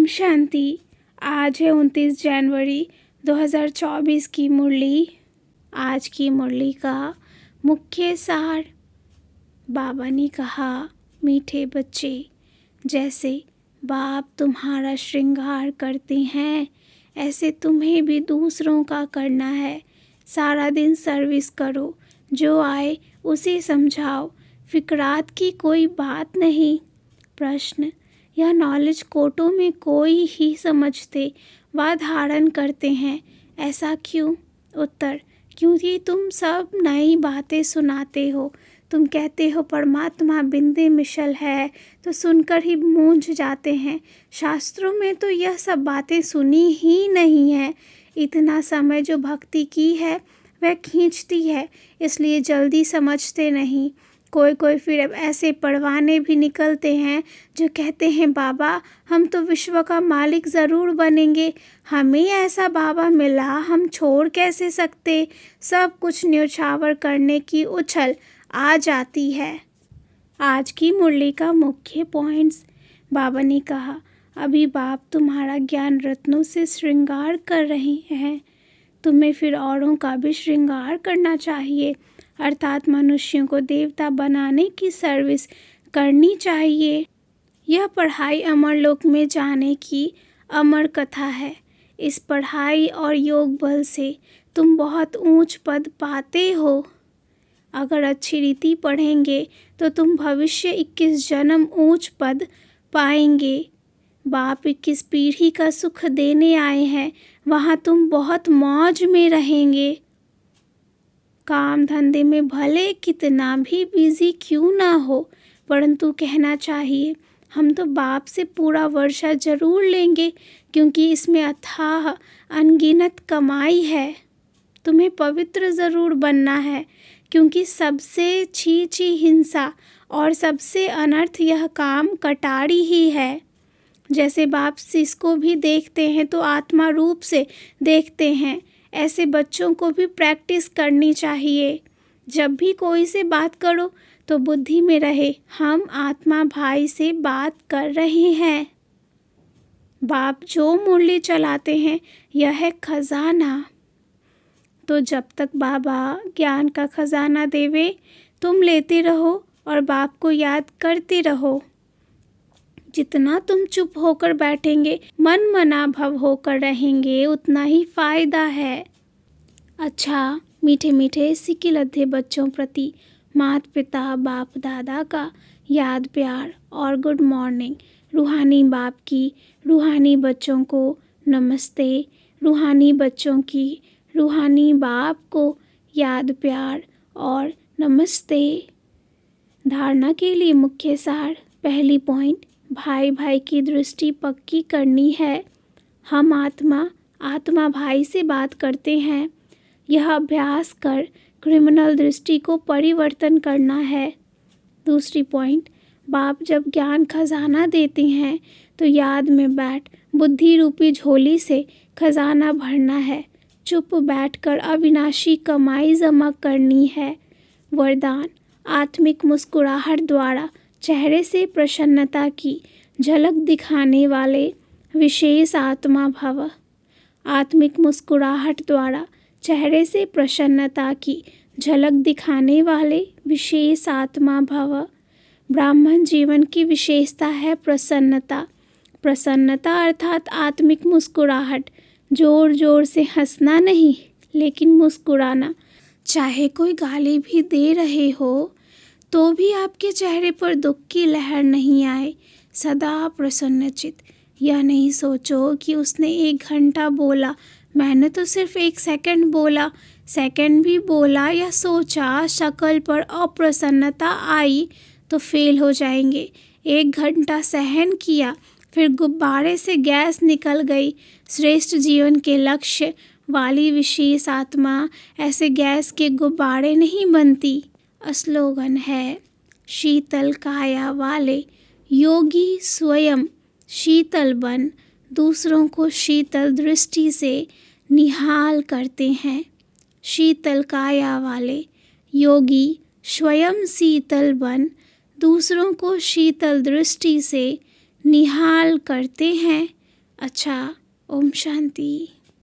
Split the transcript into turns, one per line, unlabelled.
शांति। आज है 29 जनवरी 2024 की मुरली। आज की मुरली का मुख्य सार। बाबा ने कहा, मीठे बच्चे, जैसे बाप तुम्हारा श्रृंगार करते हैं ऐसे तुम्हें भी दूसरों का करना है। सारा दिन सर्विस करो, जो आए उसे समझाओ, फिक्रात की कोई बात नहीं। प्रश्न, यह नॉलेज कोटों में कोई ही समझते व धारण करते हैं, ऐसा क्यों? उत्तर, क्योंकि तुम सब नई बातें सुनाते हो। तुम कहते हो परमात्मा बिंदे मिशल है, तो सुनकर ही मूंझ जाते हैं। शास्त्रों में तो यह सब बातें सुनी ही नहीं है। इतना समय जो भक्ति की है वह खींचती है, इसलिए जल्दी समझते नहीं। कोई फिर अब ऐसे पढ़वाने भी निकलते हैं जो कहते हैं बाबा हम तो विश्व का मालिक ज़रूर बनेंगे, हमें ऐसा बाबा मिला, हम छोड़ कैसे सकते। सब कुछ न्योछावर करने की उछल आ जाती है। आज की मुरली का मुख्य पॉइंट्स। बाबा ने कहा, अभी बाप तुम्हारा ज्ञान रत्नों से श्रृंगार कर रहे हैं, तुम्हें फिर औरों का भी श्रृंगार करना चाहिए, अर्थात मनुष्यों को देवता बनाने की सर्विस करनी चाहिए। यह पढ़ाई अमर लोक में जाने की अमर कथा है। इस पढ़ाई और योग बल से तुम बहुत ऊंच पद पाते हो। अगर अच्छी रीति पढ़ेंगे तो तुम भविष्य 21 जन्म ऊंच पद पाएंगे। बाप 21 पीढ़ी का सुख देने आए हैं, वहाँ तुम बहुत मौज में रहेंगे। काम धंधे में भले कितना भी बिजी क्यों ना हो, परंतु कहना चाहिए हम तो बाप से पूरा वर्षा जरूर लेंगे, क्योंकि इसमें अथाह अनगिनत कमाई है। तुम्हें पवित्र ज़रूर बनना है, क्योंकि सबसे छी हिंसा और सबसे अनर्थ यह काम कटारी ही है। जैसे बाप जिसको भी देखते हैं तो आत्मा रूप से देखते हैं, ऐसे बच्चों को भी प्रैक्टिस करनी चाहिए। जब भी कोई से बात करो तो बुद्धि में रहे हम आत्मा भाई से बात कर रहे हैं। बाप जो मुरली चलाते हैं यह है खजाना। तो जब तक बाबा ज्ञान का खजाना देवे तुम लेते रहो और बाप को याद करते रहो। जितना तुम चुप होकर बैठेंगे, मन मना भव होकर रहेंगे, उतना ही फायदा है। अच्छा, मीठे मीठे सिक्के लद्दे बच्चों प्रति माता पिता बाप दादा का याद प्यार और गुड मॉर्निंग। रूहानी बाप की रूहानी बच्चों को नमस्ते। रूहानी बच्चों की रूहानी बाप को याद प्यार और नमस्ते। धारणा के लिए मुख्य सार। पहली पॉइंट, भाई भाई की दृष्टि पक्की करनी है। हम आत्मा भाई से बात करते हैं। यह अभ्यास कर क्रिमिनल दृष्टि को परिवर्तन करना है। दूसरी पॉइंट, बाप जब ज्ञान खजाना देते हैं तो याद में बैठ बुद्धि रूपी झोली से खजाना भरना है। चुप बैठकर अविनाशी कमाई जमा करनी है। वरदान, आत्मिक मुस्कुराहट द्वारा चेहरे से प्रसन्नता की झलक दिखाने वाले विशेष आत्मा भव। आत्मिक मुस्कुराहट द्वारा चेहरे से प्रसन्नता की झलक दिखाने वाले विशेष आत्मा भव। ब्राह्मण जीवन की विशेषता है प्रसन्नता। प्रसन्नता अर्थात आत्मिक मुस्कुराहट। जोर जोर से हंसना नहीं, लेकिन मुस्कुराना। चाहे कोई गाली भी दे रहे हो तो भी आपके चेहरे पर दुख की लहर नहीं आए। सदा प्रसन्नचित। यह नहीं सोचो कि उसने 1 घंटा बोला, मैंने तो सिर्फ 1 सेकंड बोला। सेकंड भी बोला या सोचा, शक्ल पर अप्रसन्नता आई तो फेल हो जाएंगे। 1 घंटा सहन किया, फिर गुब्बारे से गैस निकल गई। श्रेष्ठ जीवन के लक्ष्य वाली विशेष आत्मा ऐसे गैस के गुब्बारे नहीं बनती। स्लोगन है, शीतल काया वाले योगी स्वयं शीतल बन दूसरों को शीतल दृष्टि से निहाल करते हैं। शीतल काया वाले योगी स्वयं शीतल बन दूसरों को शीतल दृष्टि से निहाल करते हैं। अच्छा, ओम शांति।